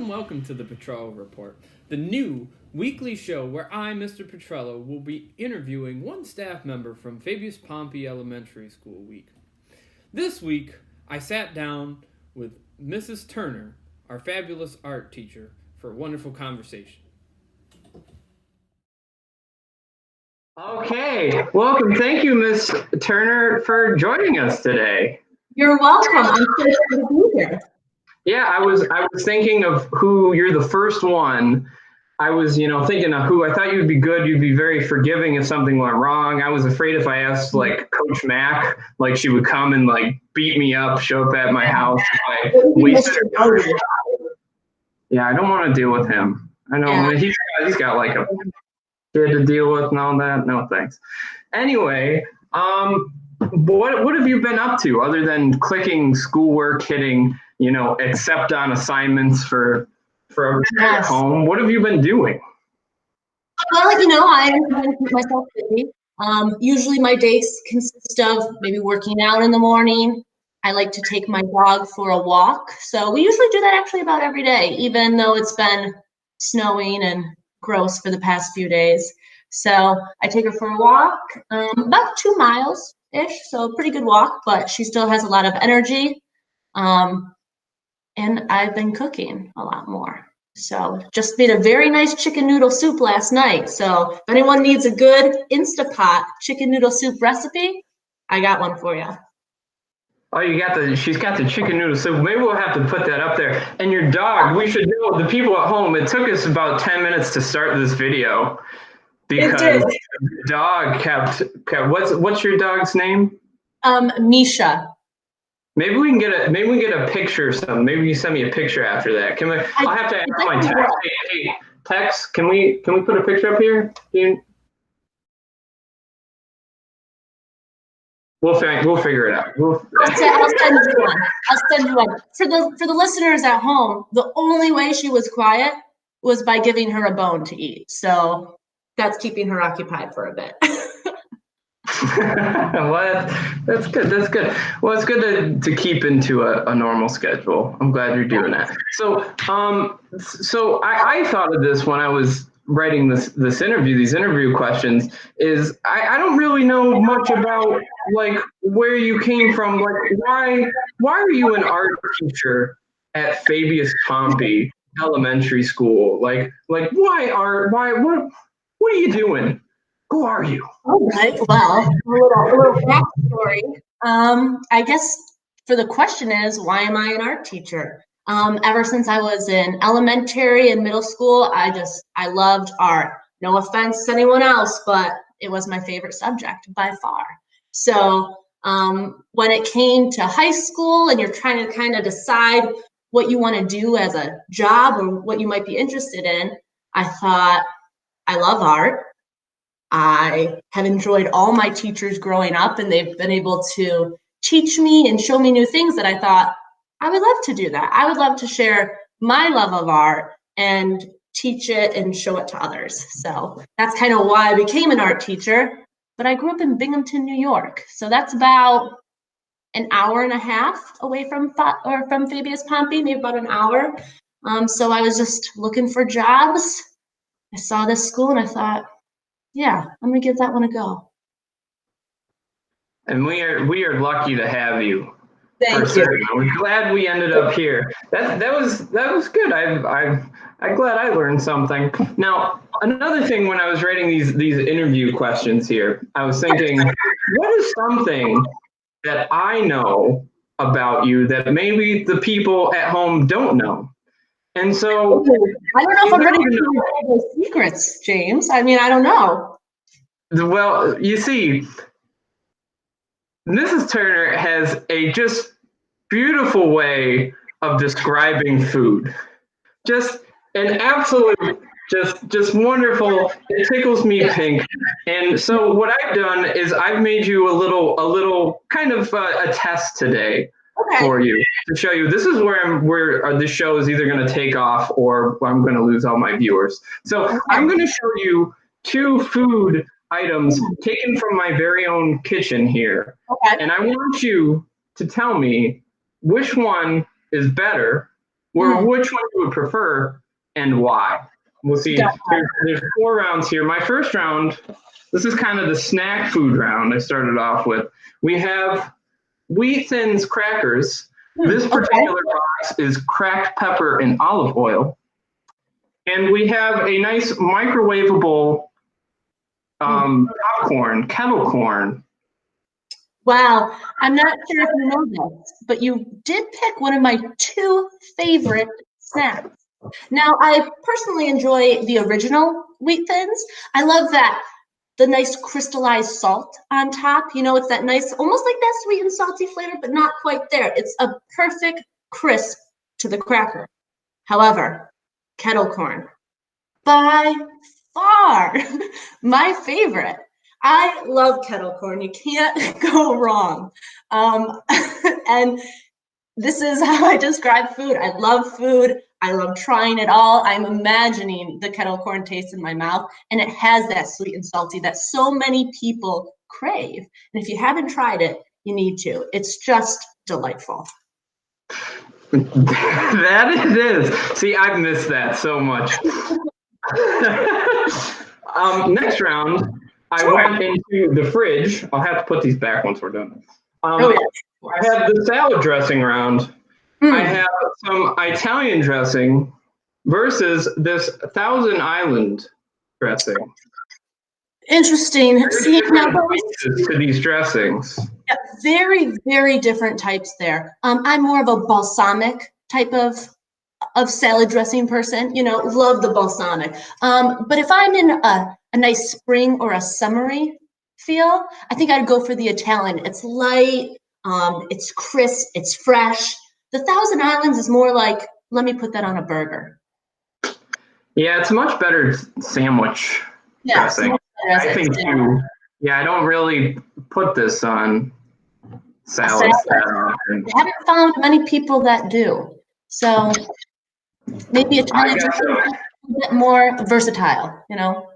and welcome to the Petrello Report, the new weekly show where I, Mr. Petrello, will be interviewing one staff member from Fabius Pompey Elementary School week. This week, I sat down with Mrs. Turner, our fabulous art teacher, for a wonderful conversation. Okay, welcome. Thank you, Miss Turner, for joining us today. You're welcome. I'm so excited to be here. Yeah, I was thinking of who you're the first one. I was, thinking of who I thought you'd be good. You'd be very forgiving if something went wrong. I was afraid if I asked like Coach Mac, like she would come and like beat me up, show up at my house. Yeah, I don't want to deal with him. I know he's got like a kid to deal with and all that. No thanks. Anyway, what have you been up to other than clicking schoolwork, hitting, accept on assignments for at home? What have you been doing? Well, I keep myself busy. Usually my days consist of maybe working out in the morning. I like to take my dog for a walk. So we usually do that actually about every day, even though it's been snowing and gross for the past few days. So I take her for a walk, about 2 miles-ish, so a pretty good walk, but she still has a lot of energy. And I've been cooking a lot more. So just made a very nice chicken noodle soup last night. So if anyone needs a good Instapot chicken noodle soup recipe, I got one for you. Oh, she's got the chicken noodle soup. Maybe we'll have to put that up there. And your dog, we should know, the people at home, it took us about 10 minutes to start this video because the dog kept what's your dog's name? Misha. Maybe we can get a picture or something. Maybe you send me a picture after that. Can we? I'll have to ask my text. Hey, text. Can we put a picture up here? We'll figure it out. I'll send you one. For the listeners at home, the only way she was quiet was by giving her a bone to eat. So that's keeping her occupied for a bit. Well, that's good. That's good. Well, it's good to keep into a normal schedule. I'm glad you're doing that. So I thought of this when I was writing this interview, these interview questions, is I don't really know much about like where you came from. Like why are you an art teacher at Fabius Pompey Elementary School? Like why art? What are you doing? Who are you? All right. Well, a little backstory. I guess for the question is, why am I an art teacher? Ever since I was in elementary and middle school, I loved art. No offense to anyone else, but it was my favorite subject by far. So when it came to high school and you're trying to kind of decide what you want to do as a job or what you might be interested in, I thought, I love art. I have enjoyed all my teachers growing up, and they've been able to teach me and show me new things that I thought I would love to do that. I would love to share my love of art and teach it and show it to others. So that's kind of why I became an art teacher. But I grew up in Binghamton, New York. So that's about an hour and a half away from Fabius Pompey, maybe about an hour. So I was just looking for jobs. I saw this school and I thought, yeah, I'm gonna give that one a go. And we are lucky to have you. Thank you. We're glad we ended up here. That was good. I'm glad I learned something. Now, another thing when I was writing these interview questions here, I was thinking, what is something that I know about you that maybe the people at home don't know? And so I don't know if I'm ready to know all those secrets, James. I mean, I don't know. Well, you see, Mrs. Turner has a just beautiful way of describing food. Just an absolute, just wonderful. It tickles me pink. And so what I've done is I've made you a little kind of a test today. Okay. For you to show you this is where the show is either going to take off or I'm going to lose all my viewers. So I'm going to show you 2 food items taken from my very own kitchen here. Okay. And I want you to tell me which one is better, which one you would prefer and why. We'll see. There's 4 rounds here. My first round, this is kind of the snack food round I started off with. We have Wheat Thins crackers. This particular box is cracked pepper and olive oil. And we have a nice microwavable popcorn, kettle corn. Wow, I'm not sure if you know this, but you did pick one of my 2 favorite snacks. Now, I personally enjoy the original Wheat Thins. I love the nice crystallized salt on top. You know, it's that nice, almost like that sweet and salty flavor, but not quite there. It's a perfect crisp to the cracker. However, kettle corn, by far my favorite. I love kettle corn. You can't go wrong. And this is how I describe food. I love food. I love trying it all. I'm imagining the kettle corn taste in my mouth, and it has that sweet and salty that so many people crave. And if you haven't tried it, you need to. It's just delightful. That it is. See, I've missed that so much. Next round, I went into the fridge. I'll have to put these back once we're done. I have the salad dressing round. I have some Italian dressing versus this Thousand Island dressing. Interesting. See, now to these dressings. Yeah, very, very different types there. I'm more of a balsamic type of salad dressing person. You know, love the balsamic. But if I'm in a nice spring or a summery feel, I think I'd go for the Italian. It's light, it's crisp, it's fresh. The Thousand Islands is more like, let me put that on a burger. Yeah, it's a much better sandwich dressing. I think too. Yeah, I don't really put this on salads that often. I haven't found many people that do. So maybe Italian is a bit more versatile, you know?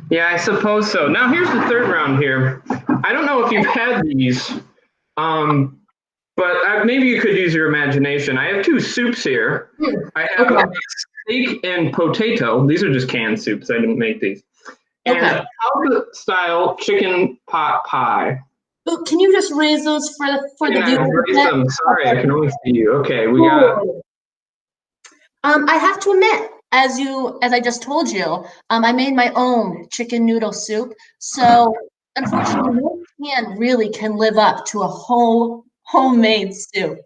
Yeah, I suppose so. Now here's the third round here. I don't know if you've had these, but maybe you could use your imagination. I have 2 soups here. I have steak and potato. These are just canned soups. I didn't make these. And Alpha-style chicken pot pie. Oh, can you just raise those for the viewers? Sorry, I can only see you. Okay, we got. I have to admit, as I just told you, I made my own chicken noodle soup. So unfortunately, no can really can live up to a homemade soup.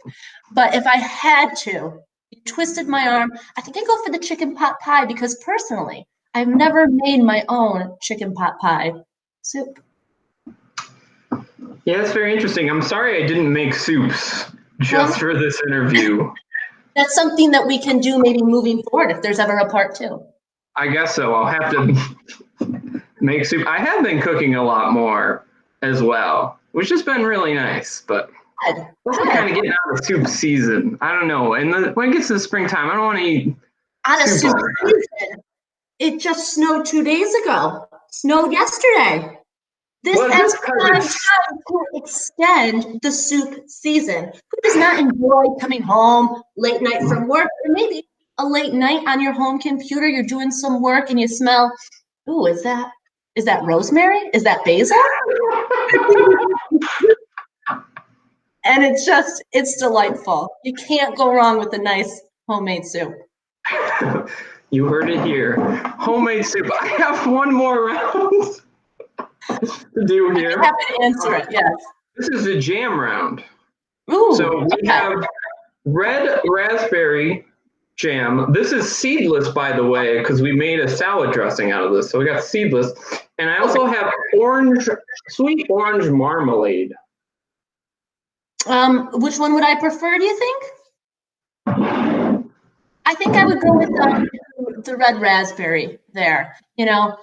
But if I had to, you twisted my arm, I think I'd go for the chicken pot pie because personally, I've never made my own chicken pot pie soup. Yeah, that's very interesting. I'm sorry I didn't make soups just for this interview. That's something that we can do maybe moving forward if there's ever a part 2. I guess so. I'll have to make soup. I have been cooking a lot more as well, which has been really nice, but we're kind of getting out of soup season. I don't know. And when it gets to the springtime, I don't want to eat soup. Season. It just snowed 2 days ago. Snowed yesterday. This exercise to extend the soup season. Who does not enjoy coming home late night from work, or maybe a late night on your home computer? You're doing some work and you smell. Ooh, is that rosemary? Is that basil? And it's delightful. You can't go wrong with a nice homemade soup. You heard it here. Homemade soup. I have one more round to do here. I'm happy to answer it, yes. This is a jam round. Ooh, so we have red raspberry jam. This is seedless, by the way, because we made a salad dressing out of this. So we got seedless. And I also have sweet orange marmalade. Which one would I prefer, do you think? I think I would go with the red raspberry there. You know,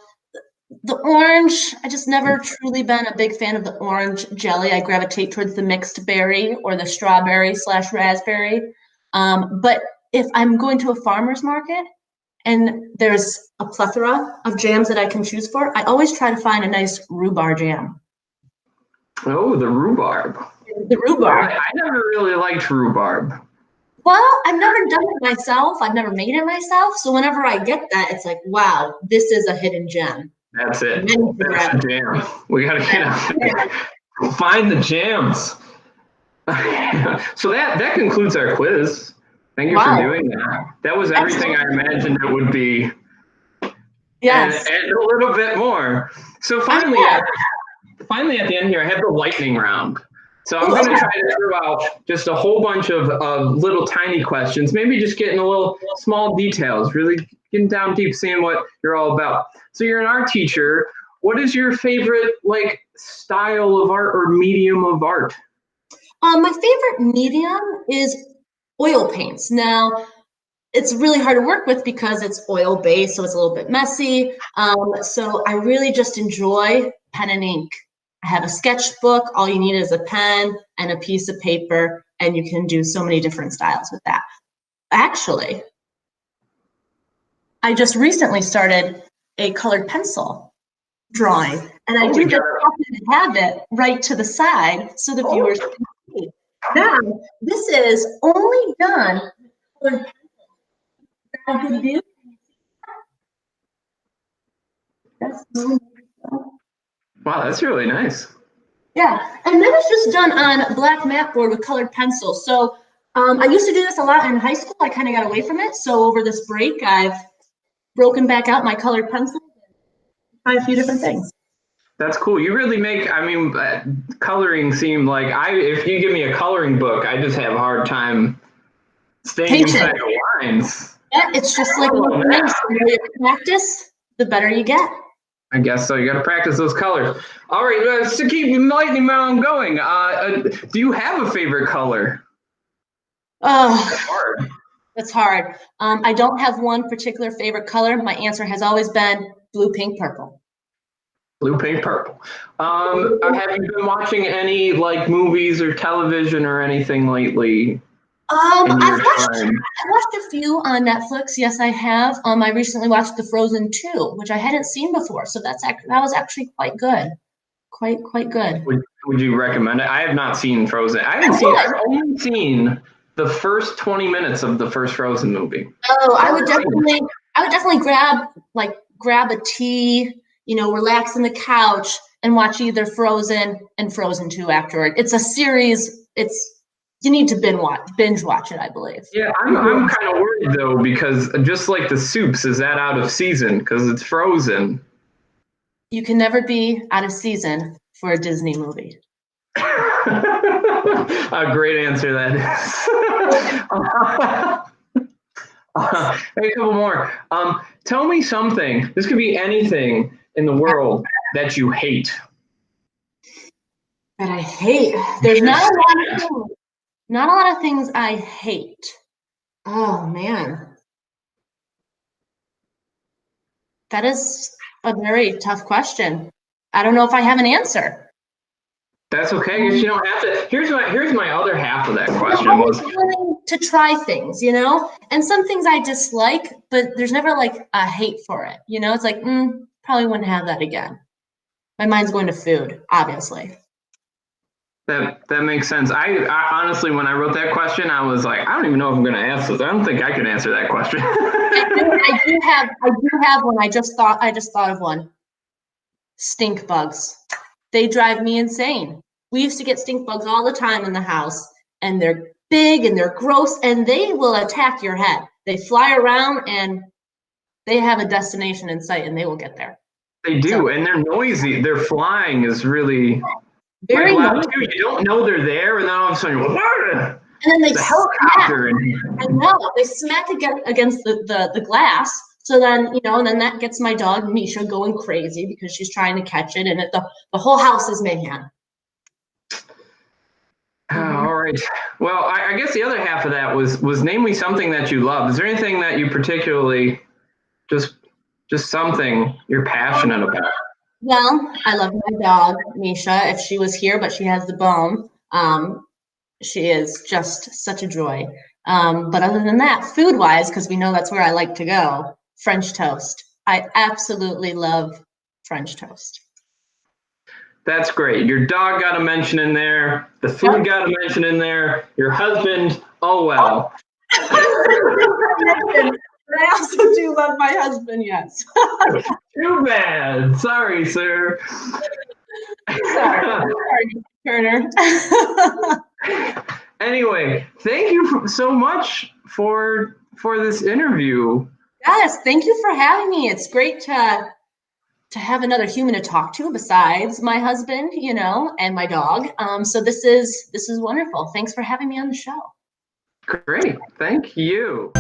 the orange, I just never truly been a big fan of the orange jelly. I gravitate towards the mixed berry or the strawberry / raspberry. But if I'm going to a farmer's market and there's a plethora of jams that I can choose for, I always try to find a nice rhubarb jam. Oh, the rhubarb. The rhubarb. I never really liked rhubarb. Well, I've never done it myself. I've never made it myself. So whenever I get that, it's like, wow, this is a hidden gem. That's it. That's the jam. We got to get out there. Find the jams. So that concludes our quiz. Thank you for doing that. That was everything I imagined it would be. Yes. And a little bit more. So finally at the end here, I have the lightning round. So I'm going to try to throw out just a whole bunch of little tiny questions, maybe just getting a little small details, really getting down deep, seeing what you're all about. So you're an art teacher. What is your favorite style of art or medium of art? My favorite medium is oil paints. Now, it's really hard to work with because it's oil-based, so it's a little bit messy. So I really just enjoy pen and ink. I have a sketchbook. All you need is a pen and a piece of paper, and you can do so many different styles with that. Actually, I just recently started a colored pencil drawing, and I do just have it right to the side so the viewers can see. Now, this is only done colored pencil. Good view. Wow, that's really nice. Yeah, and then it's just done on black mat board with colored pencils. So I used to do this a lot in high school. I kind of got away from it. So over this break, I've broken back out my colored pencils and tried a few different things. That's cool. You really make, coloring seem like, if you give me a coloring book, I just have a hard time staying inside the lines. Yeah, it's just like the more you practice, the better you get. I guess so. You got to practice those colors. All right, to keep the lightning round going, do you have a favorite color? Oh, that's hard. I don't have one particular favorite color. My answer has always been blue, pink, purple. Blue, pink, purple. Have you been watching any movies or television or anything lately? I've watched a few on Netflix. Yes, I have. I recently watched the Frozen 2, which I hadn't seen before. So that was actually quite good. Quite good. Would you recommend it? I have not seen Frozen. I've only seen the first 20 minutes of the first Frozen movie. Oh, I would definitely grab a tea, relax on the couch and watch either Frozen and Frozen 2 afterward. It's a series. You need to binge watch it, I believe. Yeah, I'm kind of worried though, because just like the soups, is that out of season because it's Frozen? You can never be out of season for a Disney movie. A great answer that is. A couple more. Tell me something. This could be anything in the world that you hate. That I hate. There's not a lot of things I hate. Oh man, that is a very tough question. I don't know if I have an answer. That's okay. If you don't have to. Here's my other half of that question. I'm always willing to try things, and some things I dislike, but there's never a hate for it. It's like, probably wouldn't have that again. My mind's going to food, obviously. That makes sense. I honestly, when I wrote that question, I was like, I don't even know if I'm going to answer this. I don't think I can answer that question. I do have one. I just thought of one. Stink bugs. They drive me insane. We used to get stink bugs all the time in the house, and they're big and they're gross, and they will attack your head. They fly around and they have a destination in sight, and they will get there. They do, and they're noisy. Their flying is really very loud too. You don't know they're there, and then all of a sudden you're like, and then they helicopter in here. I know, they smack against the glass. So then, and then that gets my dog Misha going crazy because she's trying to catch it, and the whole house is mayhem. All right. Well, I guess the other half of that was name me something that you love. Is there anything that you particularly just something you're passionate about? Well, I love my dog Misha. If she was here, but she has the bone. She is just such a joy. But other than that, food-wise, because we know that's where I like to go, French toast. I absolutely love French toast. That's great. Your dog got a mention in there. The food got a mention in there. Your husband, oh well. But I also do love my husband, yes. Too bad. Sorry, sir. Sorry, Turner. Anyway, thank you so much for this interview. Yes, thank you for having me. It's great to have another human to talk to besides my husband, and my dog. So this is wonderful. Thanks for having me on the show. Great. Thank you.